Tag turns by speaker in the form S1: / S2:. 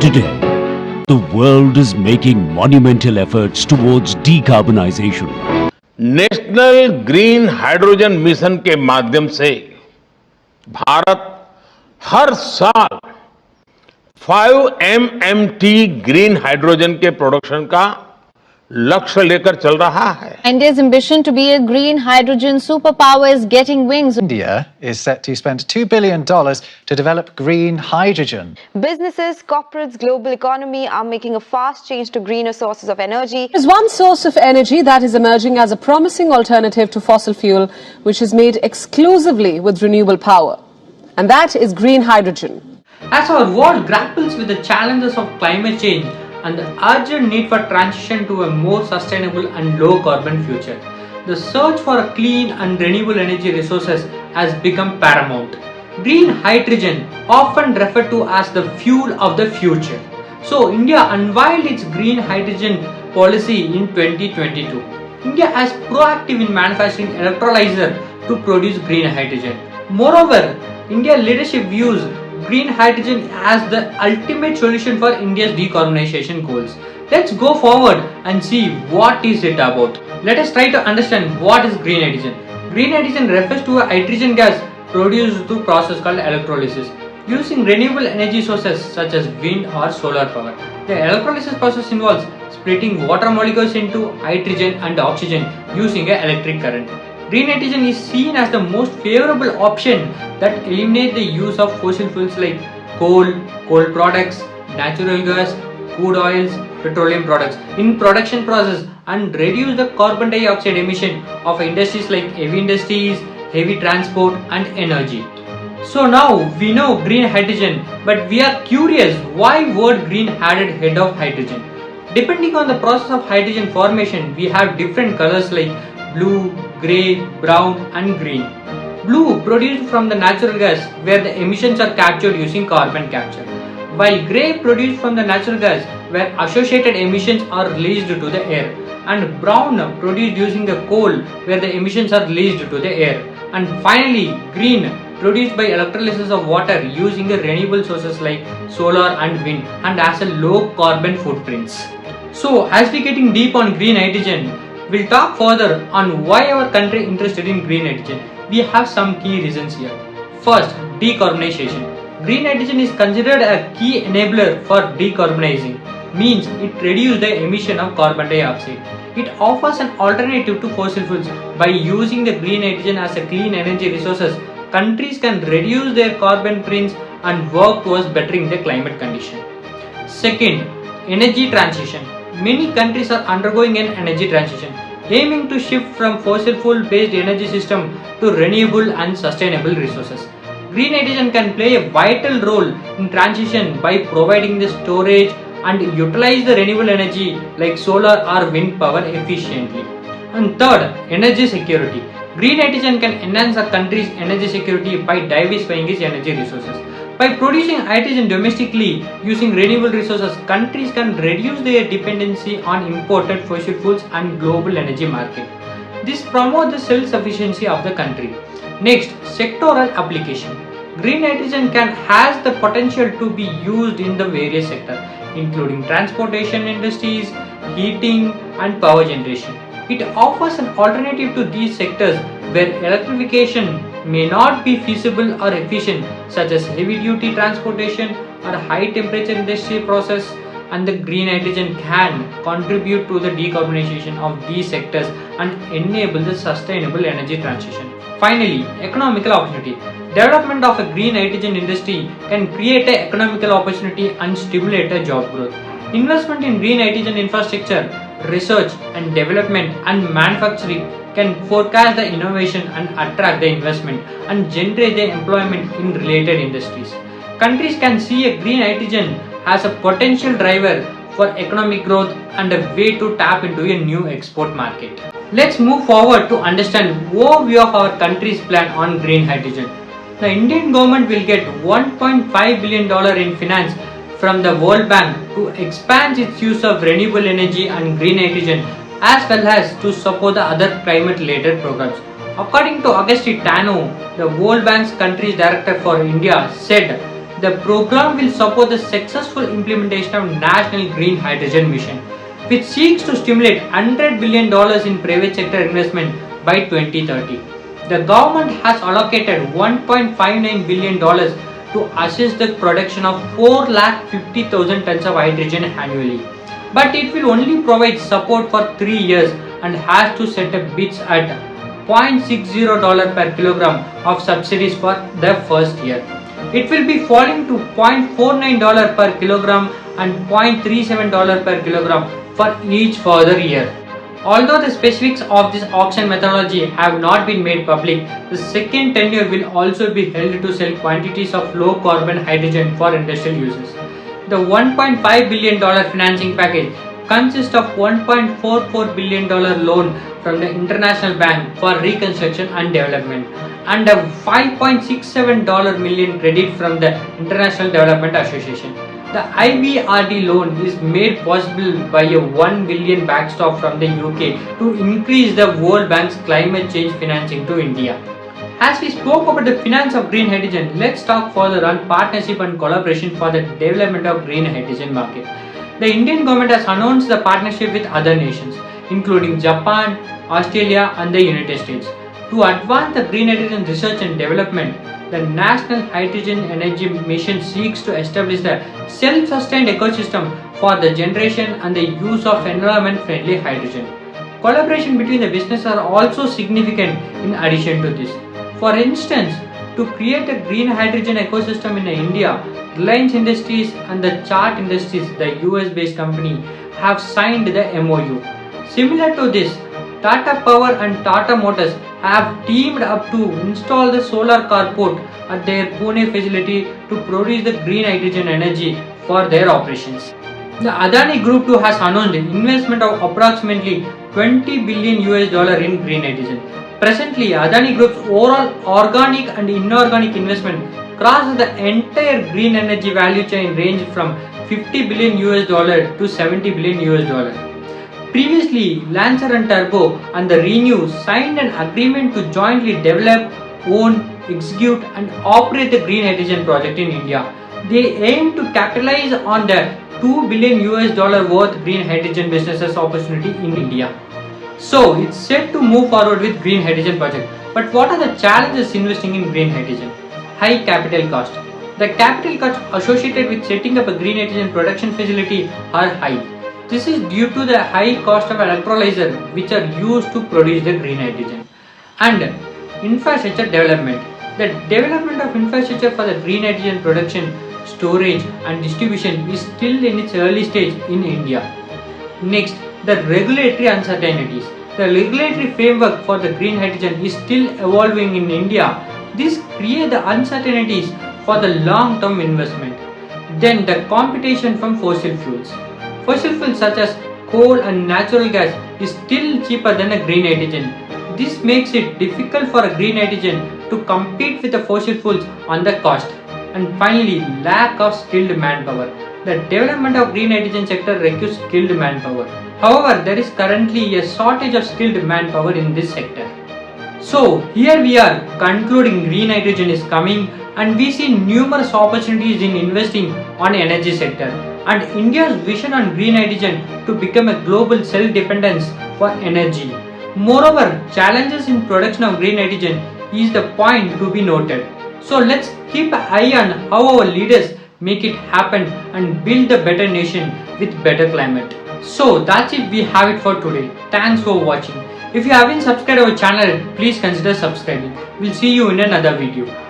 S1: Today, the world is making monumental efforts towards decarbonization.
S2: National green hydrogen mission के माध्यम से भारत हर साल 5 MMT green hydrogen के production का लक्ष्य लेकर चल रहा है.
S3: India's ambition to be a green hydrogen superpower is getting wings.
S4: India is set to spend $2 billion to develop green hydrogen.
S5: Businesses, corporates, global economy are making a fast change to greener sources of energy.
S6: There's one source of energy that is emerging as a promising alternative to fossil fuel, which is made exclusively with renewable power, and that is green hydrogen.
S7: As our world grapples with the challenges of climate change and the urgent need for transition to a more sustainable and low carbon future, the search for clean and renewable energy resources has become paramount. Green hydrogen, often referred to as the fuel of the future. So India unveiled its green hydrogen policy in 2022. India is proactive in manufacturing electrolyzer to produce green hydrogen. Moreover, India leadership views green hydrogen as the ultimate solution for India's decarbonization goals. Let's go forward and see what is it about. Let us try to understand what is green hydrogen. Green hydrogen refers to a hydrogen gas produced through a process called electrolysis using renewable energy sources such as wind or solar power. The electrolysis process involves splitting water molecules into hydrogen and oxygen using an electric current. Green hydrogen is seen as the most favorable option that eliminates the use of fossil fuels like coal, coal products, natural gas, crude oils, petroleum products in production process and reduce the carbon dioxide emission of industries like heavy industries, heavy transport and energy. So now we know green hydrogen, but we are curious why word green added head of hydrogen. Depending on the process of hydrogen formation, we have different colors like blue, grey, brown and green. Blue produced from the natural gas where the emissions are captured using carbon capture, while grey produced from the natural gas where associated emissions are released to the air, and brown produced using the coal where the emissions are released to the air, and finally green produced by electrolysis of water using the renewable sources like solar and wind and has a low carbon footprints. So as we getting deep on green hydrogen, we'll talk further on why our country is interested in green hydrogen. We have some key reasons here. First, decarbonization. Green hydrogen is considered a key enabler for decarbonizing, means it reduces the emission of carbon dioxide. It offers an alternative to fossil fuels. By using the green hydrogen as a clean energy resources, countries can reduce their carbon prints and work towards bettering the climate condition. Second, energy transition. Many countries are undergoing an energy transition, aiming to shift from fossil fuel based energy system to renewable and sustainable resources. Green hydrogen can play a vital role in transition by providing the storage and utilize the renewable energy like solar or wind power efficiently. And third, energy security. Green hydrogen can enhance a country's energy security by diversifying its energy resources. By producing hydrogen domestically using renewable resources, countries can reduce their dependency on imported fossil fuels and global energy market. This promotes the self-sufficiency of the country. Next, sectoral application. Green hydrogen has the potential to be used in the various sectors, including transportation industries, heating and power generation. It offers an alternative to these sectors where electrification may not be feasible or efficient, such as heavy duty transportation or high temperature industry process, and the green hydrogen can contribute to the decarbonization of these sectors and enable the sustainable energy transition. Finally, economical opportunity. Development of a green hydrogen industry can create an economical opportunity and stimulate a job growth. Investment in green hydrogen infrastructure, research and development and manufacturing can forecast the innovation and attract the investment and generate the employment in related industries. Countries can see a green hydrogen as a potential driver for economic growth and a way to tap into a new export market. Let's move forward to understand overview of our country's plan on green hydrogen. The Indian government will get $1.5 billion in finance from the World Bank to expand its use of renewable energy and green hydrogen, as well as to support the other climate related programs. According to Agustino Tano, the World Bank's country's director for India, said The program will support the successful implementation of National Green Hydrogen Mission, which seeks to stimulate $100 billion in private sector investment by 2030. The government has allocated $1.59 billion to assist the production of 450,000 tons of hydrogen annually. But it will only provide support for 3 years and has to set up bids at $0.60 per kilogram of subsidies for the first year. It will be falling to $0.49 per kilogram and $0.37 per kilogram for each further year. Although the specifics of this auction methodology have not been made public, the second tenure will also be held to sell quantities of low carbon hydrogen for industrial uses. The $1.5 billion financing package consists of $1.44 billion loan from the International Bank for Reconstruction and Development and a $5.67 million credit from the International Development Association. The IBRD loan is made possible by a $1 billion backstop from the UK to increase the World Bank's climate change financing to India. As we spoke about the finance of green hydrogen, let's talk further on partnership and collaboration for the development of green hydrogen market. The Indian government has announced the partnership with other nations, including Japan, Australia and the United States. To advance the green hydrogen research and development, the National Hydrogen Energy Mission seeks to establish the self-sustained ecosystem for the generation and the use of environment-friendly hydrogen. Collaboration between the businesses are also significant in addition to this. For instance, to create a green hydrogen ecosystem in India, Reliance Industries and the Chart Industries, the US-based company, have signed the MOU. Similar to this, Tata Power and Tata Motors have teamed up to install the solar carport at their Pune facility to produce the green hydrogen energy for their operations. The Adani Group too has announced investment of approximately $20 billion in green hydrogen. Presently, Adani Group's overall organic and inorganic investment crosses the entire green energy value chain range from $50 billion to $70 billion. Previously, Lancer and Turbo and the Renew signed an agreement to jointly develop, own, execute and operate the green hydrogen project in India. They aim to capitalize on the $2 billion worth green hydrogen businesses opportunity in India. So, it's set to move forward with green hydrogen project. But what are the challenges investing in green hydrogen? High capital cost. The capital costs associated with setting up a green hydrogen production facility are high. This is due to the high cost of electrolyzers which are used to produce the green hydrogen. And infrastructure development. The development of infrastructure for the green hydrogen production, storage and distribution is still in its early stage in India. Next, the regulatory uncertainties. The regulatory framework for the green hydrogen is still evolving in India. This creates the uncertainties for the long-term investment. Then the competition from fossil fuels. Fossil fuels such as coal and natural gas is still cheaper than a green hydrogen. This makes it difficult for a green hydrogen to compete with the fossil fuels on the cost. And finally, lack of skilled manpower. The development of green hydrogen sector requires skilled manpower. However, there is currently a shortage of skilled manpower in this sector. So, here we are concluding green hydrogen is coming and we see numerous opportunities in investing on energy sector. And India's vision on green hydrogen to become a global self-dependence for energy. Moreover, challenges in production of green hydrogen is the point to be noted. So let's keep an eye on how our leaders make it happen and build a better nation with better climate. So that's it, we have it for today. Thanks for watching. If you haven't subscribed our channel, please consider subscribing. We'll see you in another video.